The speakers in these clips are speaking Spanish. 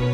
Đời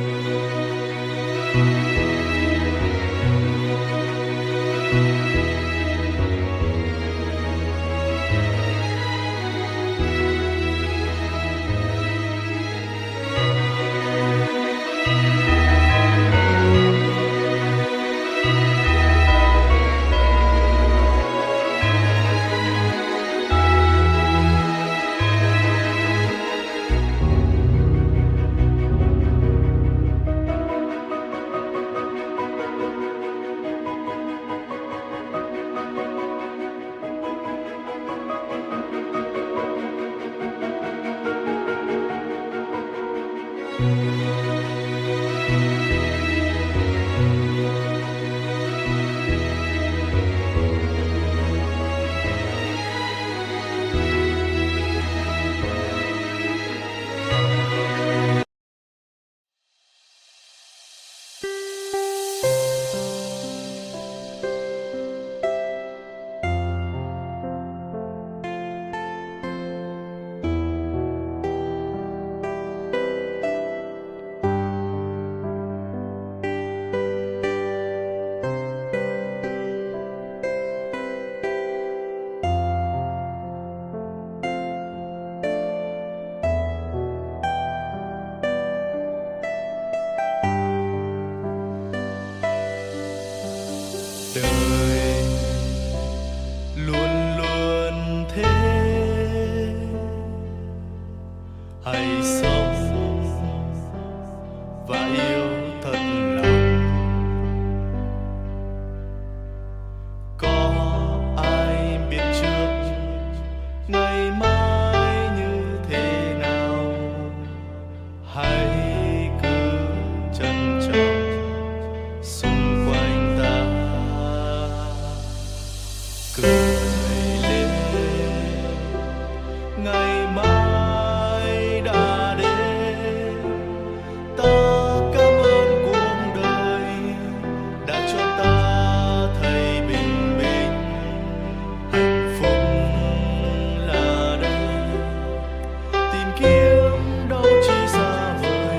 luôn luôn thế, hãy sống và yêu thật lòng. Có ai biết trước ngày mai như thế nào, hãy cứ trân trọng xung quanh ta. Cười lên, ngày mai đã đến. Ta cảm ơn cuộc đời đã cho ta thấy bình minh. Hạnh phúc là đây, tìm kiếm đâu chỉ xa vời.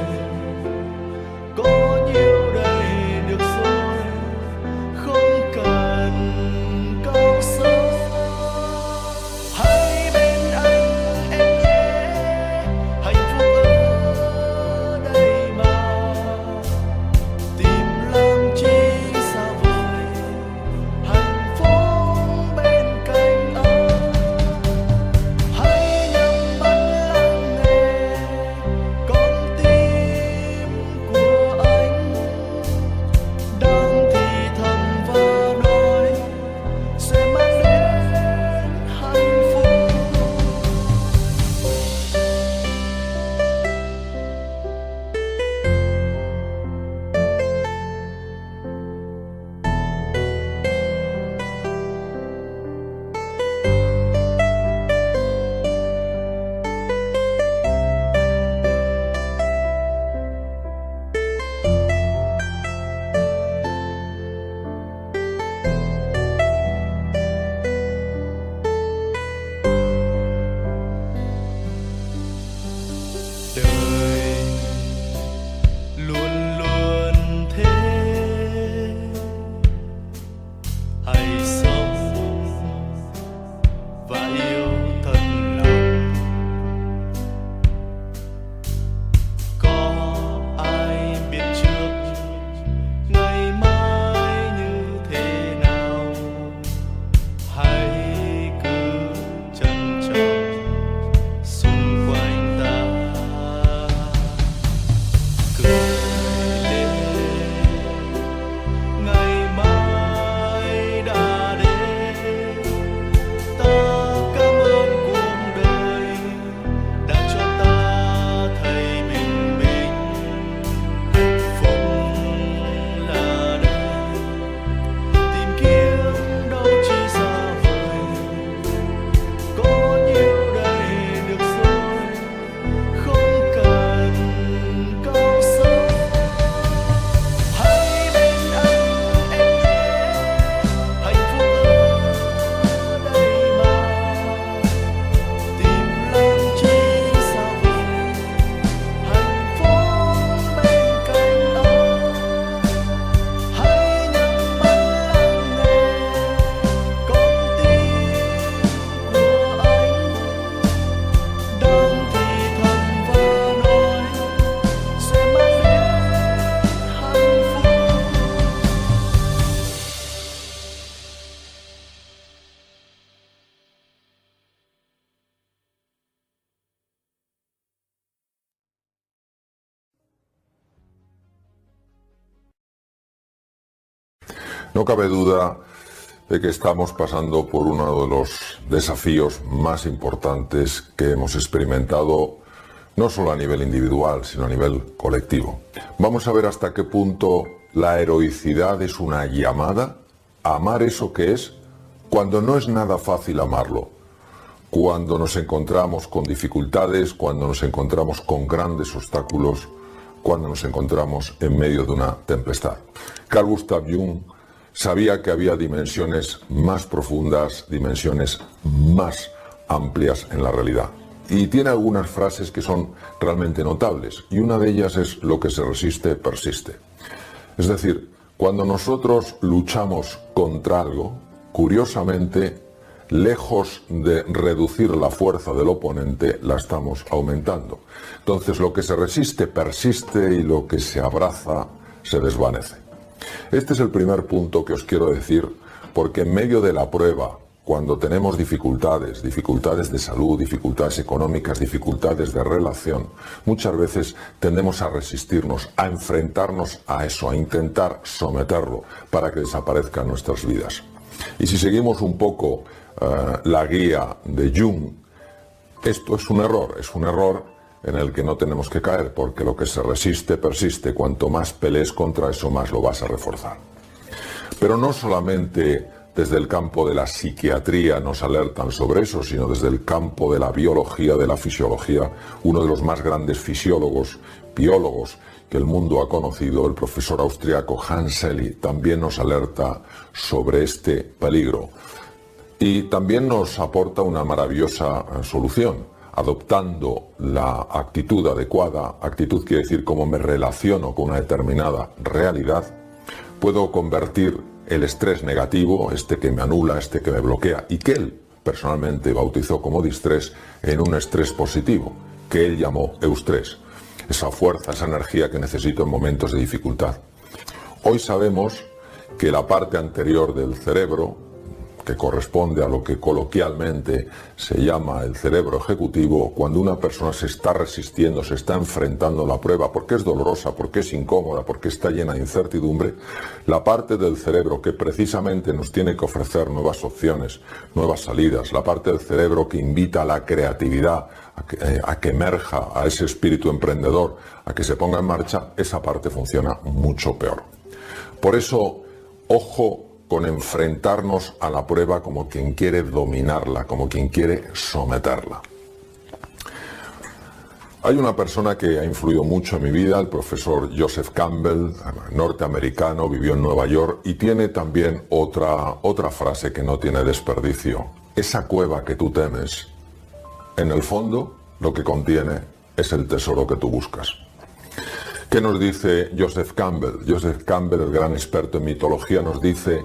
No cabe duda de que estamos pasando por uno de los desafíos más importantes que hemos experimentado, no solo a nivel individual, sino a nivel colectivo. Vamos a ver hasta qué punto la heroicidad es una llamada a amar eso que es, cuando no es nada fácil amarlo, cuando nos encontramos con dificultades, cuando nos encontramos con grandes obstáculos, cuando nos encontramos en medio de una tempestad. Carl Gustav Jung sabía que había dimensiones más profundas, dimensiones más amplias en la realidad. Y tiene algunas frases que son realmente notables, y una de ellas es: lo que se resiste, persiste. Es decir, cuando nosotros luchamos contra algo, curiosamente, lejos de reducir la fuerza del oponente, la estamos aumentando. Entonces, lo que se resiste, persiste, y lo que se abraza, se desvanece. Este es el primer punto que os quiero decir, porque en medio de la prueba, cuando tenemos dificultades de salud, dificultades económicas, dificultades de relación, muchas veces tendemos a resistirnos, a enfrentarnos a eso, a intentar someterlo para que desaparezca en nuestras vidas. Y si seguimos un poco la guía de Jung, esto es un error en el que no tenemos que caer, porque lo que se resiste, persiste. Cuanto más pelees contra eso, más lo vas a reforzar. Pero no solamente desde el campo de la psiquiatría nos alertan sobre eso, sino desde el campo de la biología, de la fisiología. Uno de los más grandes fisiólogos, biólogos que el mundo ha conocido, el profesor austriaco Hans Selye, también nos alerta sobre este peligro. Y también nos aporta una maravillosa solución. Adoptando la actitud adecuada, actitud quiere decir cómo me relaciono con una determinada realidad, puedo convertir el estrés negativo, este que me anula, este que me bloquea, y que él personalmente bautizó como distrés, en un estrés positivo, que él llamó eustrés, esa fuerza, esa energía que necesito en momentos de dificultad. Hoy sabemos que la parte anterior del cerebro, que corresponde a lo que coloquialmente se llama el cerebro ejecutivo, cuando una persona se está resistiendo, se está enfrentando a la prueba porque es dolorosa, porque es incómoda, porque está llena de incertidumbre, la parte del cerebro que precisamente nos tiene que ofrecer nuevas opciones, nuevas salidas, la parte del cerebro que invita a la creatividad, a que emerja, a ese espíritu emprendedor, a que se ponga en marcha, esa parte funciona mucho peor. Por eso, ojo con enfrentarnos a la prueba como quien quiere dominarla, como quien quiere someterla. Hay una persona que ha influido mucho en mi vida, el profesor Joseph Campbell, norteamericano, vivió en Nueva York, y tiene también otra frase que no tiene desperdicio. Esa cueva que tú temes, en el fondo, lo que contiene es el tesoro que tú buscas. ¿Qué nos dice Joseph Campbell? Joseph Campbell, el gran experto en mitología, nos dice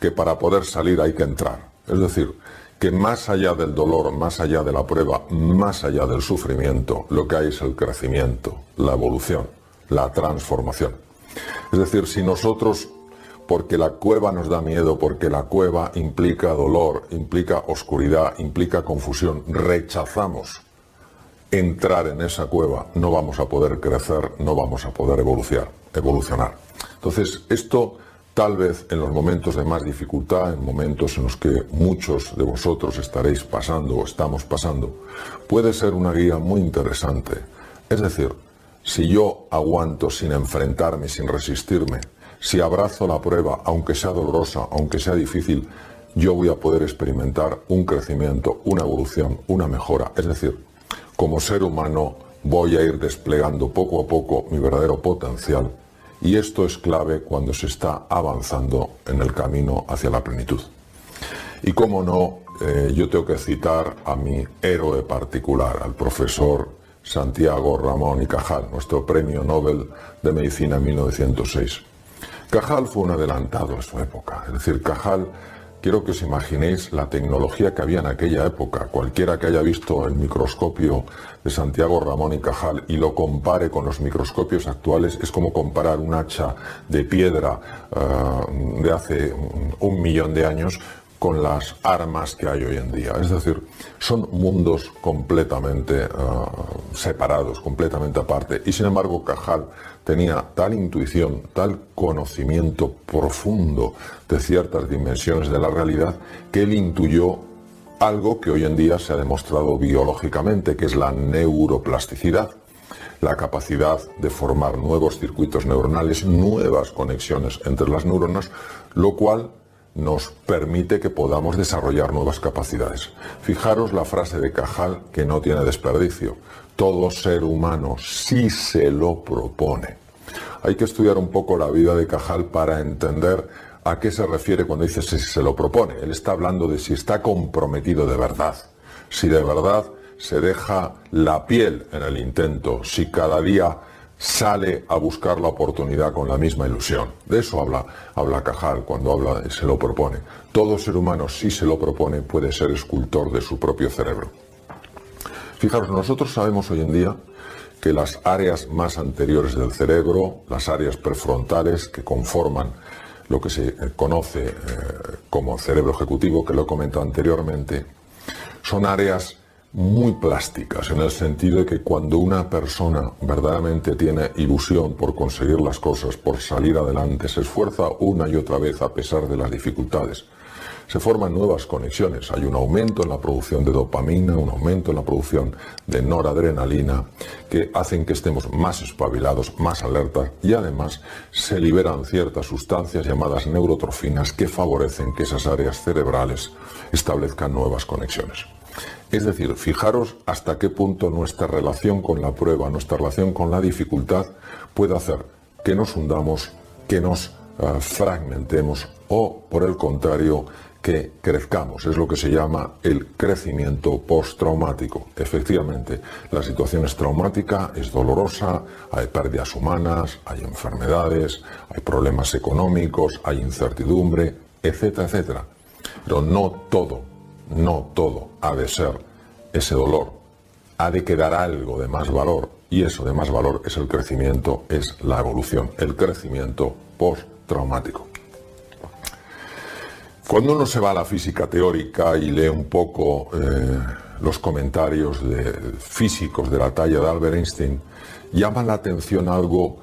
que para poder salir hay que entrar. Es decir, que más allá del dolor, más allá de la prueba, más allá del sufrimiento, lo que hay es el crecimiento, la evolución, la transformación. Es decir, si nosotros, porque la cueva nos da miedo, porque la cueva implica dolor, implica oscuridad, implica confusión, rechazamos entrar en esa cueva, no vamos a poder crecer, no vamos a poder evolucionar. Entonces, esto tal vez en los momentos de más dificultad, en momentos en los que muchos de vosotros estaréis pasando o estamos pasando, puede ser una guía muy interesante. Es decir, si yo aguanto sin enfrentarme, sin resistirme, si abrazo la prueba, aunque sea dolorosa, aunque sea difícil, yo voy a poder experimentar un crecimiento, una evolución, una mejora. Es decir, como ser humano voy a ir desplegando poco a poco mi verdadero potencial, y esto es clave cuando se está avanzando en el camino hacia la plenitud. Y cómo no, yo tengo que citar a mi héroe particular, al profesor Santiago Ramón y Cajal, nuestro premio Nobel de Medicina en 1906. Cajal fue un adelantado a su época, es decir, Cajal, quiero que os imaginéis la tecnología que había en aquella época. Cualquiera que haya visto el microscopio de Santiago Ramón y Cajal y lo compare con los microscopios actuales, es como comparar un hacha de piedra de hace 1 millón de años con las armas que hay hoy en día. Es decir, son mundos completamente separados, completamente aparte. Y sin embargo, Cajal tenía tal intuición, tal conocimiento profundo de ciertas dimensiones de la realidad, que él intuyó algo que hoy en día se ha demostrado biológicamente, que es la neuroplasticidad, la capacidad de formar nuevos circuitos neuronales, nuevas conexiones entre las neuronas, lo cual nos permite que podamos desarrollar nuevas capacidades. Fijaros la frase de Cajal, que no tiene desperdicio: todo ser humano, si se lo propone. Hay que estudiar un poco la vida de Cajal para entender a qué se refiere cuando dice si se lo propone. Él está hablando de si está comprometido de verdad, si de verdad se deja la piel en el intento, si cada día sale a buscar la oportunidad con la misma ilusión. De eso habla Cajal cuando habla de se lo propone. Todo ser humano, si se lo propone, puede ser escultor de su propio cerebro. Fijaros, nosotros sabemos hoy en día que las áreas más anteriores del cerebro, las áreas prefrontales que conforman lo que se conoce como cerebro ejecutivo, que lo he comentado anteriormente, son áreas muy plásticas, en el sentido de que cuando una persona verdaderamente tiene ilusión por conseguir las cosas, por salir adelante, se esfuerza una y otra vez a pesar de las dificultades, se forman nuevas conexiones. Hay un aumento en la producción de dopamina, un aumento en la producción de noradrenalina, que hacen que estemos más espabilados, más alertas, y además se liberan ciertas sustancias llamadas neurotrofinas que favorecen que esas áreas cerebrales establezcan nuevas conexiones. Es decir, fijaros hasta qué punto nuestra relación con la prueba, nuestra relación con la dificultad puede hacer que nos hundamos, que nos fragmentemos o, por el contrario, que crezcamos. Es lo que se llama el crecimiento postraumático. Efectivamente, la situación es traumática, es dolorosa, hay pérdidas humanas, hay enfermedades, hay problemas económicos, hay incertidumbre, etcétera, etcétera. Pero no todo ha de ser ese dolor. Ha de quedar algo de más valor, y eso de más valor es el crecimiento, es la evolución, el crecimiento postraumático. Cuando uno se va a la física teórica y lee un poco los comentarios de físicos de la talla de Albert Einstein, llama la atención algo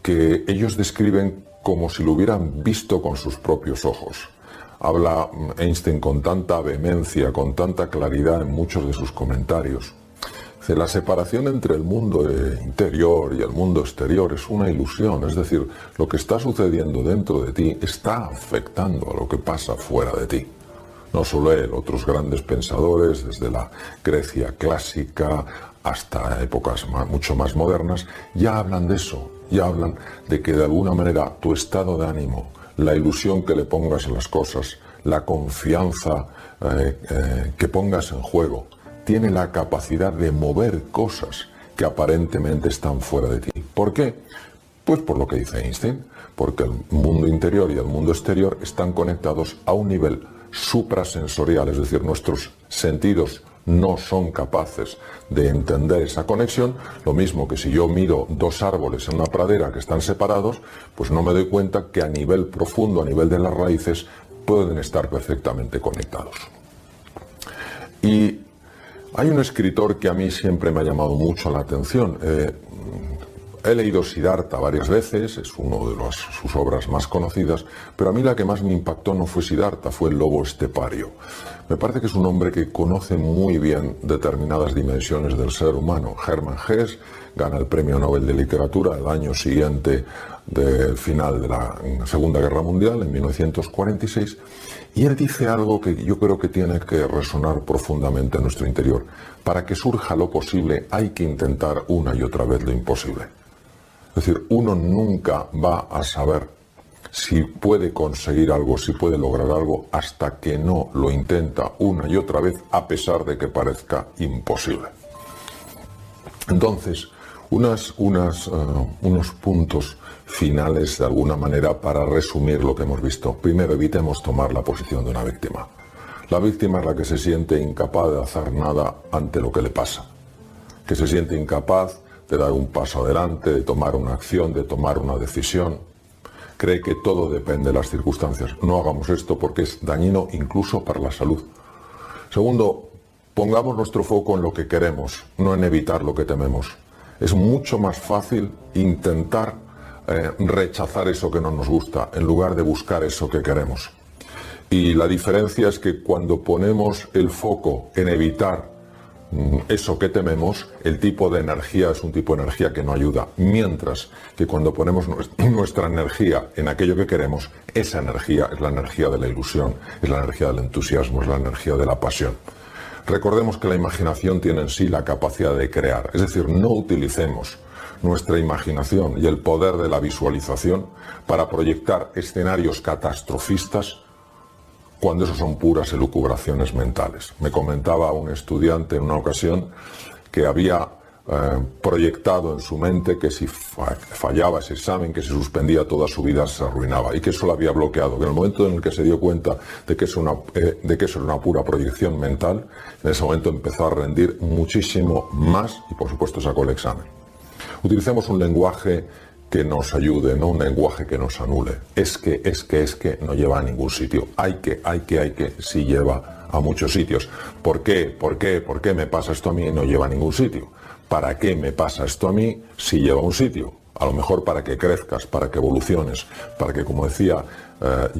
que ellos describen como si lo hubieran visto con sus propios ojos. Habla Einstein con tanta vehemencia, con tanta claridad en muchos de sus comentarios. La separación entre el mundo interior y el mundo exterior es una ilusión, es decir, lo que está sucediendo dentro de ti está afectando a lo que pasa fuera de ti. No solo él, otros grandes pensadores, desde la Grecia clásica hasta épocas mucho más modernas, ya hablan de eso, ya hablan de que de alguna manera tu estado de ánimo, la ilusión que le pongas en las cosas, la confianza que pongas en juego, tiene la capacidad de mover cosas que aparentemente están fuera de ti. ¿Por qué? Pues por lo que dice Einstein, porque el mundo interior y el mundo exterior están conectados a un nivel suprasensorial, es decir, nuestros sentidos no son capaces de entender esa conexión, lo mismo que si yo miro dos árboles en una pradera que están separados, pues no me doy cuenta que a nivel profundo, a nivel de las raíces, pueden estar perfectamente conectados. Y hay un escritor que a mí siempre me ha llamado mucho la atención. He leído Siddhartha varias veces, es una de sus obras más conocidas, pero a mí la que más me impactó no fue Siddhartha, fue el lobo estepario. Me parece que es un hombre que conoce muy bien determinadas dimensiones del ser humano. Hermann Hesse gana el Premio Nobel de Literatura el año siguiente del final de la Segunda Guerra Mundial, en 1946, y él dice algo que yo creo que tiene que resonar profundamente en nuestro interior. Para que surja lo posible hay que intentar una y otra vez lo imposible. Es decir, uno nunca va a saber si puede conseguir algo, si puede lograr algo, hasta que no lo intenta una y otra vez, a pesar de que parezca imposible. Entonces, unos puntos finales, de alguna manera, para resumir lo que hemos visto. Primero, evitemos tomar la posición de una víctima. La víctima es la que se siente incapaz de hacer nada ante lo que le pasa, que se siente incapaz de dar un paso adelante, de tomar una acción, de tomar una decisión, cree que todo depende de las circunstancias. No hagamos esto porque es dañino incluso para la salud. Segundo, pongamos nuestro foco en lo que queremos, no en evitar lo que tememos. Es mucho más fácil intentar rechazar eso que no nos gusta en lugar de buscar eso que queremos. Y la diferencia es que cuando ponemos el foco en evitar eso que tememos, el tipo de energía es un tipo de energía que no ayuda. Mientras que cuando ponemos nuestra energía en aquello que queremos, esa energía es la energía de la ilusión, es la energía del entusiasmo, es la energía de la pasión. Recordemos que la imaginación tiene en sí la capacidad de crear, es decir, no utilicemos nuestra imaginación y el poder de la visualización para proyectar escenarios catastrofistas cuando eso son puras elucubraciones mentales. Me comentaba un estudiante en una ocasión que había proyectado en su mente que si fallaba ese examen, que se suspendía toda su vida, se arruinaba, y que eso lo había bloqueado, que en el momento en el que se dio cuenta de que eso era una pura proyección mental, en ese momento empezó a rendir muchísimo más y por supuesto sacó el examen. Utilicemos un lenguaje que nos ayude, no un lenguaje que nos anule. Es que no lleva a ningún sitio. Hay que, sí lleva a muchos sitios. ¿Por qué me pasa esto a mí y no lleva a ningún sitio? ¿Para qué me pasa esto a mí si lleva a un sitio? A lo mejor para que crezcas, para que evoluciones, para que, como decía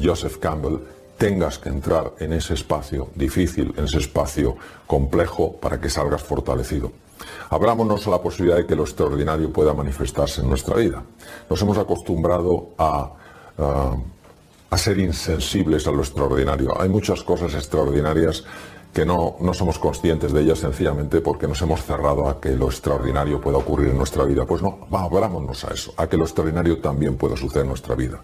Joseph Campbell, tengas que entrar en ese espacio difícil, en ese espacio complejo, para que salgas fortalecido. Abrámonos a la posibilidad de que lo extraordinario pueda manifestarse en nuestra vida. Nos hemos acostumbrado a ser insensibles a lo extraordinario. Hay muchas cosas extraordinarias que no somos conscientes de ellas sencillamente porque nos hemos cerrado a que lo extraordinario pueda ocurrir en nuestra vida. Pues no, abrámonos a eso, a que lo extraordinario también pueda suceder en nuestra vida.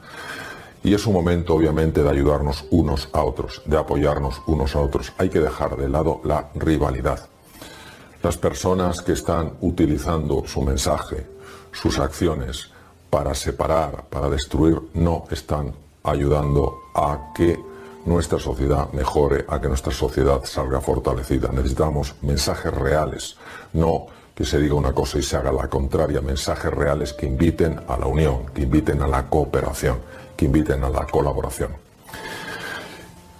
Y es un momento, obviamente, de ayudarnos unos a otros, de apoyarnos unos a otros. Hay que dejar de lado la rivalidad. Las personas que están utilizando su mensaje, sus acciones, para separar, para destruir, no están ayudando a que nuestra sociedad mejore, a que nuestra sociedad salga fortalecida. Necesitamos mensajes reales, no que se diga una cosa y se haga la contraria, mensajes reales que inviten a la unión, que inviten a la cooperación, que inviten a la colaboración.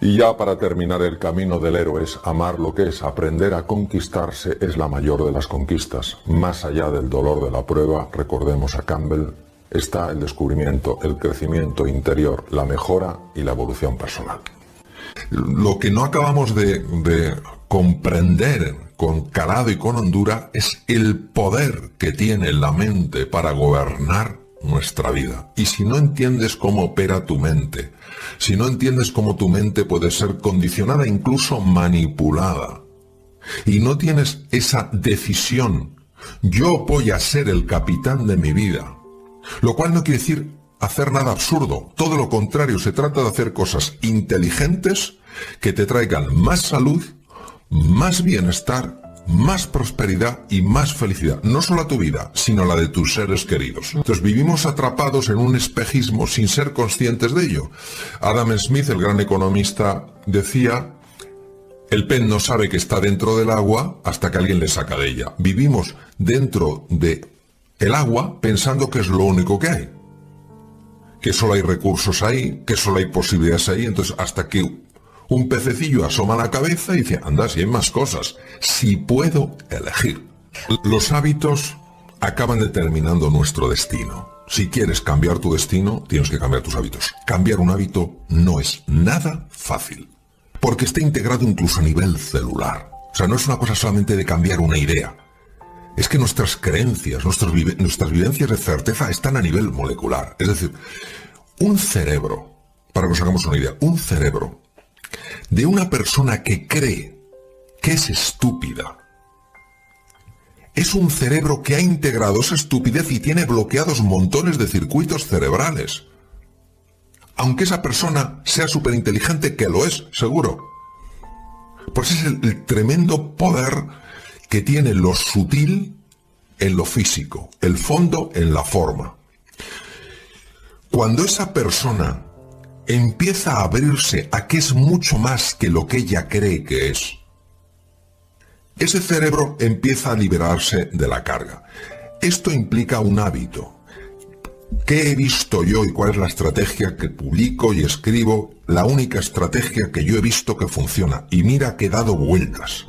Y ya para terminar, el camino del héroe es amar lo que es, aprender a conquistarse es la mayor de las conquistas. Más allá del dolor de la prueba, recordemos a Campbell, está el descubrimiento, el crecimiento interior, la mejora y la evolución personal. Lo que no acabamos de comprender con calado y con hondura es el poder que tiene la mente para gobernar nuestra vida. Y si no entiendes cómo opera tu mente, si no entiendes cómo tu mente puede ser condicionada, incluso manipulada, y no tienes esa decisión, yo voy a ser el capitán de mi vida, lo cual no quiere decir hacer nada absurdo, todo lo contrario, se trata de hacer cosas inteligentes que te traigan más salud, más bienestar, más prosperidad y más felicidad, no solo a tu vida, sino a la de tus seres queridos. Entonces vivimos atrapados en un espejismo sin ser conscientes de ello. Adam Smith, el gran economista, decía: el pez no sabe que está dentro del agua hasta que alguien le saca de ella. Vivimos dentro de el agua pensando que es lo único que hay, que solo hay recursos ahí, que solo hay posibilidades ahí. Entonces hasta que un pececillo asoma la cabeza y dice: anda, si hay más cosas, si puedo elegir. Los hábitos acaban determinando nuestro destino. Si quieres cambiar tu destino, tienes que cambiar tus hábitos. Cambiar un hábito no es nada fácil, porque está integrado incluso a nivel celular. O sea, no es una cosa solamente de cambiar una idea. Es que nuestras creencias, nuestras vivencias de certeza están a nivel molecular. Es decir, un cerebro, para que nos hagamos una idea, un cerebro de una persona que cree que es estúpida, es un cerebro que ha integrado esa estupidez y tiene bloqueados montones de circuitos cerebrales. Aunque esa persona sea superinteligente, que lo es, seguro. Pues es el tremendo poder que tiene lo sutil en lo físico, el fondo en la forma. Cuando esa persona empieza a abrirse a que es mucho más que lo que ella cree que es, ese cerebro empieza a liberarse de la carga. Esto implica un hábito. ¿Qué he visto yo y cuál es la estrategia que publico y escribo? La única estrategia que yo he visto que funciona. Y mira que he dado vueltas.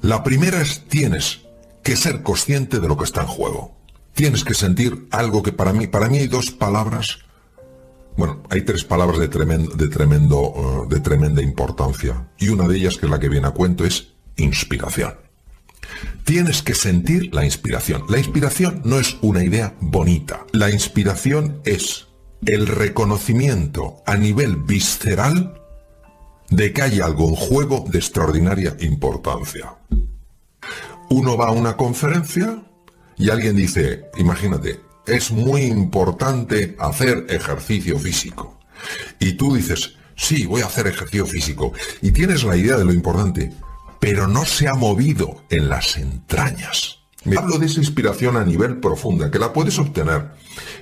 La primera es: tienes que ser consciente de lo que está en juego. Tienes que sentir algo que para mí hay dos palabras. Bueno, hay tres palabras de tremenda importancia. Y una de ellas, que es la que viene a cuento, es inspiración. Tienes que sentir la inspiración. La inspiración no es una idea bonita. La inspiración es el reconocimiento a nivel visceral de que hay algo en juego de extraordinaria importancia. Uno va a una conferencia y alguien dice, imagínate, es muy importante hacer ejercicio físico. Y tú dices, sí, voy a hacer ejercicio físico. Y tienes la idea de lo importante, pero no se ha movido en las entrañas. Me hablo de esa inspiración a nivel profunda, que la puedes obtener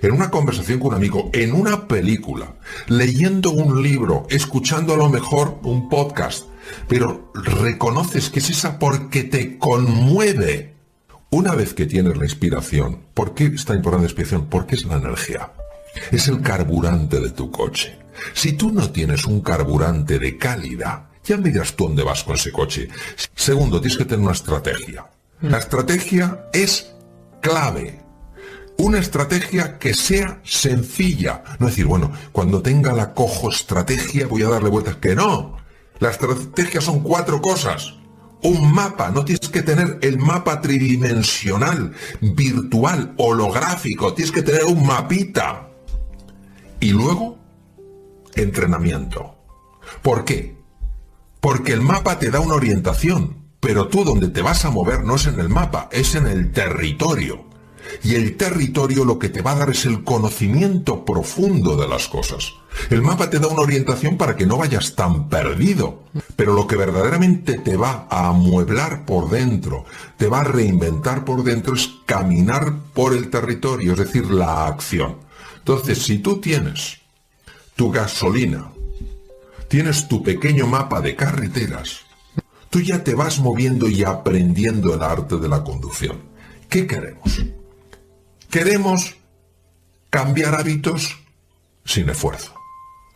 en una conversación con un amigo, en una película, leyendo un libro, escuchando a lo mejor un podcast, pero reconoces que es esa porque te conmueve. Una vez que tienes la inspiración, ¿por qué está importante la inspiración? Porque es la energía, es el carburante de tu coche. Si tú no tienes un carburante de calidad, ya me dirás tú dónde vas con ese coche. Segundo, tienes que tener una estrategia. La estrategia es clave. Una estrategia que sea sencilla. No decir, bueno, cuando tenga la cojo estrategia voy a darle vueltas. Que no. La estrategia son 4 cosas. Un mapa. No tienes que tener el mapa tridimensional, virtual, holográfico. Tienes que tener un mapita. Y luego, entrenamiento. ¿Por qué? Porque el mapa te da una orientación, pero tú donde te vas a mover no es en el mapa, es en el territorio. Y el territorio lo que te va a dar es el conocimiento profundo de las cosas. El mapa te da una orientación para que no vayas tan perdido, pero lo que verdaderamente te va a amueblar por dentro, te va a reinventar por dentro, es caminar por el territorio, es decir, la acción. Entonces, si tú tienes tu gasolina, tienes tu pequeño mapa de carreteras, tú ya te vas moviendo y aprendiendo el arte de la conducción. ¿Qué queremos? Queremos cambiar hábitos sin esfuerzo.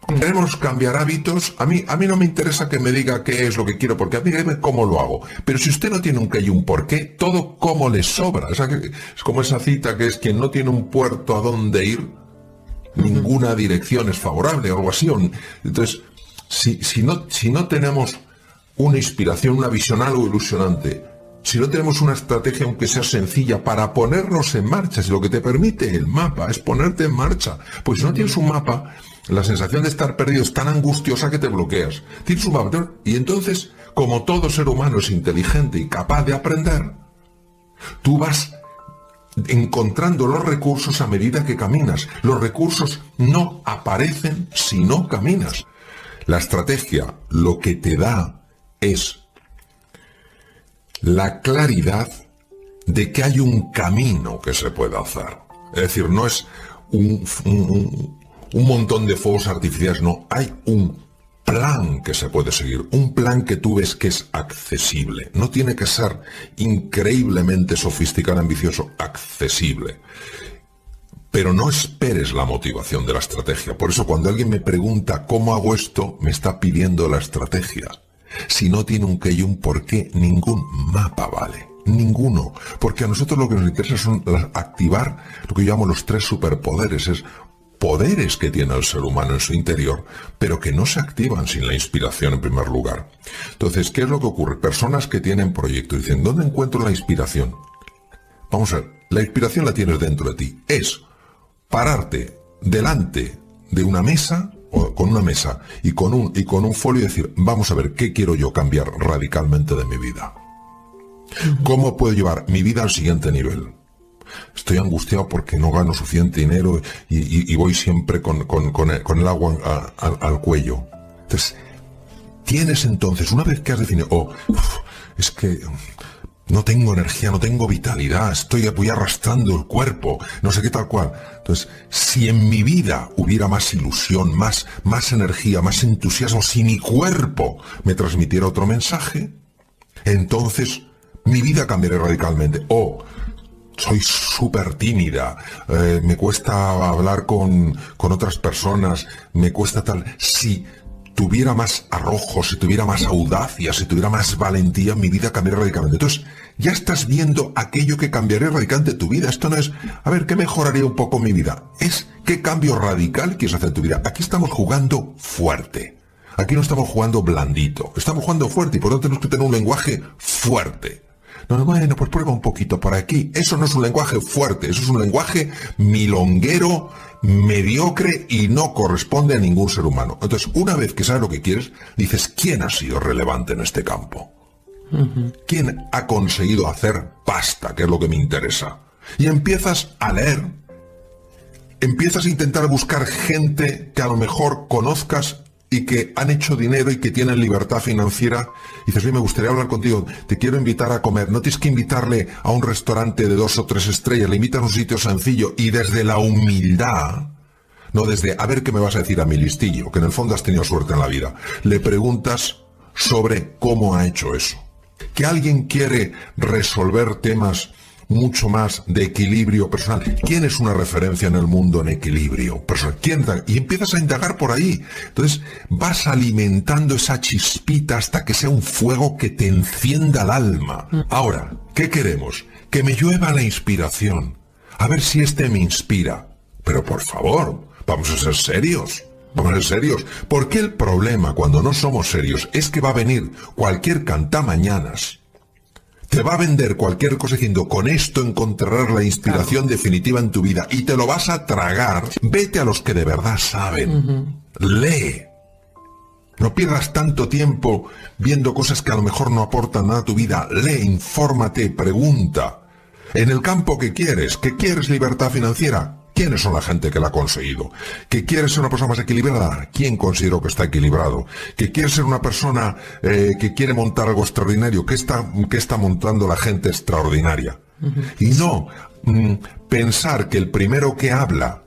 Queremos cambiar hábitos. A mí no me interesa que me diga qué es lo que quiero, porque a mí dígame cómo lo hago. Pero si usted no tiene un qué y un por qué, todo cómo le sobra. Es como esa cita que es: quien no tiene un puerto a dónde ir, ninguna dirección es favorable, o algo así. Entonces, si no tenemos una inspiración, una visión, algo ilusionante, si no tenemos una estrategia, aunque sea sencilla, para ponernos en marcha, si lo que te permite el mapa es ponerte en marcha, pues si no tienes un mapa, la sensación de estar perdido es tan angustiosa que te bloqueas. Tienes un mapa, y entonces, como todo ser humano es inteligente y capaz de aprender, tú vas encontrando los recursos a medida que caminas. Los recursos no aparecen si no caminas. La estrategia lo que te da es la claridad de que hay un camino que se puede hacer. Es decir, no es un montón de fuegos artificiales, no, hay un plan que se puede seguir, un plan que tú ves que es accesible. No tiene que ser increíblemente sofisticado, ambicioso, accesible. Pero no esperes la motivación de la estrategia. Por eso cuando alguien me pregunta cómo hago esto, me está pidiendo la estrategia. Si no tiene un qué y un por qué, ningún mapa vale. Ninguno. Porque a nosotros lo que nos interesa son activar lo que yo llamo los 3 superpoderes. Es poderes que tiene el ser humano en su interior, pero que no se activan sin la inspiración en primer lugar. Entonces, ¿qué es lo que ocurre? Personas que tienen proyectos dicen, ¿dónde encuentro la inspiración? Vamos a ver, la inspiración la tienes dentro de ti. Es pararte delante de una mesa, o con una mesa y con un folio y decir, vamos a ver, ¿qué quiero yo cambiar radicalmente de mi vida? ¿Cómo puedo llevar mi vida al siguiente nivel? Estoy angustiado porque no gano suficiente dinero y voy siempre con el agua al cuello. Entonces, tienes entonces, una vez que has definido, es que no tengo energía, no tengo vitalidad, voy arrastrando el cuerpo, no sé qué tal cual. Entonces, si en mi vida hubiera más ilusión, más energía, más entusiasmo, si mi cuerpo me transmitiera otro mensaje, entonces mi vida cambiaría radicalmente. soy súper tímida, me cuesta hablar con otras personas, me cuesta tal. Si tuviera más arrojo, si tuviera más audacia, si tuviera más valentía, mi vida cambiaría radicalmente. Entonces, ya estás viendo aquello que cambiaría radicalmente tu vida. Esto no es, a ver, ¿qué mejoraría un poco mi vida? Es, ¿qué cambio radical quieres hacer en tu vida? Aquí estamos jugando fuerte. Aquí no estamos jugando blandito. Estamos jugando fuerte y por lo tanto tenemos que tener un lenguaje fuerte. No, bueno, pues prueba un poquito por aquí. Eso no es un lenguaje fuerte, eso es un lenguaje milonguero, mediocre y no corresponde a ningún ser humano. Entonces, una vez que sabes lo que quieres, dices, ¿quién ha sido relevante en este campo? ¿Quién ha conseguido hacer pasta, que es lo que me interesa? Y empiezas a leer. Empiezas a intentar buscar gente que a lo mejor conozcas y que han hecho dinero y que tienen libertad financiera. Y dices, oye, me gustaría hablar contigo, te quiero invitar a comer. No tienes que invitarle a un restaurante de 2 o 3 estrellas, le invitas a un sitio sencillo y desde la humildad, no desde a ver qué me vas a decir a mi listillo, que en el fondo has tenido suerte en la vida, le preguntas sobre cómo ha hecho eso. Que alguien quiere resolver temas mucho más de equilibrio personal. ¿Quién es una referencia en el mundo en equilibrio personal? ¿Quién? Y empiezas a indagar por ahí. Entonces vas alimentando esa chispita hasta que sea un fuego que te encienda el alma. Ahora, ¿qué queremos? Que me llueva la inspiración. A ver si este me inspira. Pero por favor, vamos a ser serios. Vamos a ser serios. Porque el problema cuando no somos serios es que va a venir cualquier cantamañanas. Te va a vender cualquier cosa diciendo, con esto encontrarás la inspiración definitiva en tu vida y te lo vas a tragar. Vete a los que de verdad saben. Lee. No pierdas tanto tiempo viendo cosas que a lo mejor no aportan nada a tu vida. Lee, infórmate, pregunta. En el campo que quieres libertad financiera. ¿Quiénes son la gente que la ha conseguido? ¿Que quieres ser una persona más equilibrada? ¿Quién considero que está equilibrado? ¿Que quieres ser una persona que quiere montar algo extraordinario? ¿Qué está montando la gente extraordinaria? Y no pensar que el primero que habla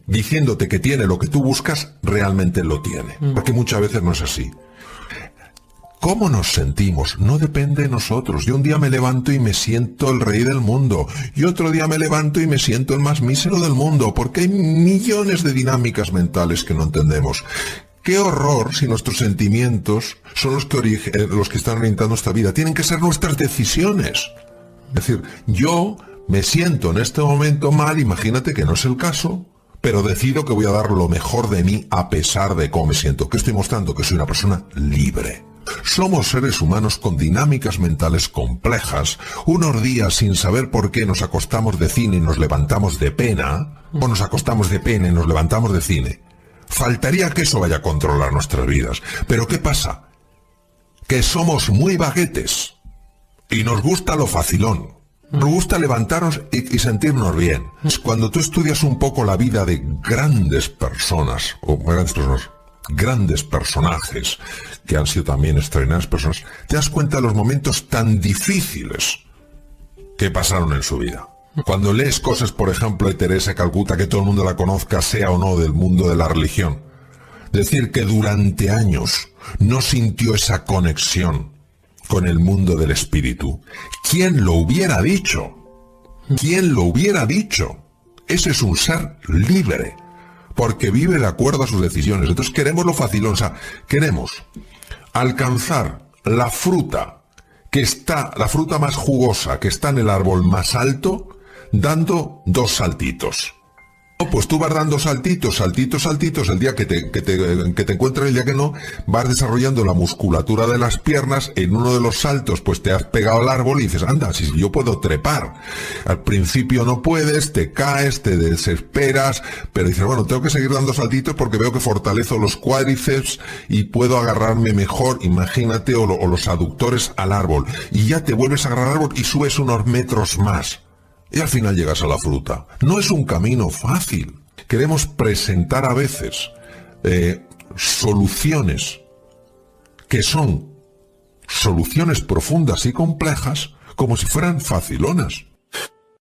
diciéndote que tiene lo que tú buscas, realmente lo tiene. Porque muchas veces no es así. ¿Cómo nos sentimos? No depende de nosotros. Yo un día me levanto y me siento el rey del mundo. Y otro día me levanto y me siento el más mísero del mundo. Porque hay millones de dinámicas mentales que no entendemos. ¡Qué horror si nuestros sentimientos son los que están orientando nuestra vida! Tienen que ser nuestras decisiones. Es decir, yo me siento en este momento mal, imagínate que no es el caso, pero decido que voy a dar lo mejor de mí a pesar de cómo me siento. ¿Qué estoy mostrando? Que soy una persona libre. Somos seres humanos con dinámicas mentales complejas. Unos días sin saber por qué nos acostamos de cine y nos levantamos de pena, o nos acostamos de pena y nos levantamos de cine. Faltaría que eso vaya a controlar nuestras vidas. Pero ¿qué pasa? Que somos muy baguetes y nos gusta lo facilón. Nos gusta levantarnos y sentirnos bien. Cuando tú estudias un poco la vida de grandes personas, grandes personajes, que han sido también extraordinarias personas, te das cuenta de los momentos tan difíciles que pasaron en su vida. Cuando lees cosas, por ejemplo, de Teresa de Calcuta, que todo el mundo la conozca, sea o no del mundo de la religión, decir que durante años no sintió esa conexión con el mundo del espíritu. ¿Quién lo hubiera dicho? ¿Quién lo hubiera dicho? Ese es un ser libre, porque vive de acuerdo a sus decisiones. Entonces queremos lo facilón, o sea, queremos alcanzar la fruta más jugosa que está en el árbol más alto, dando 2 saltitos. Pues tú vas dando saltitos, el día que te encuentras, el día que no, vas desarrollando la musculatura de las piernas, en uno de los saltos pues te has pegado al árbol y dices, anda, si yo puedo trepar. Al principio no puedes, te caes, te desesperas, pero dices, bueno, tengo que seguir dando saltitos porque veo que fortalezco los cuádriceps y puedo agarrarme mejor, imagínate, o los aductores al árbol. Y ya te vuelves a agarrar al árbol y subes unos metros más. Y al final llegas a la fruta. No es un camino fácil. Queremos presentar a veces soluciones que son soluciones profundas y complejas como si fueran facilonas.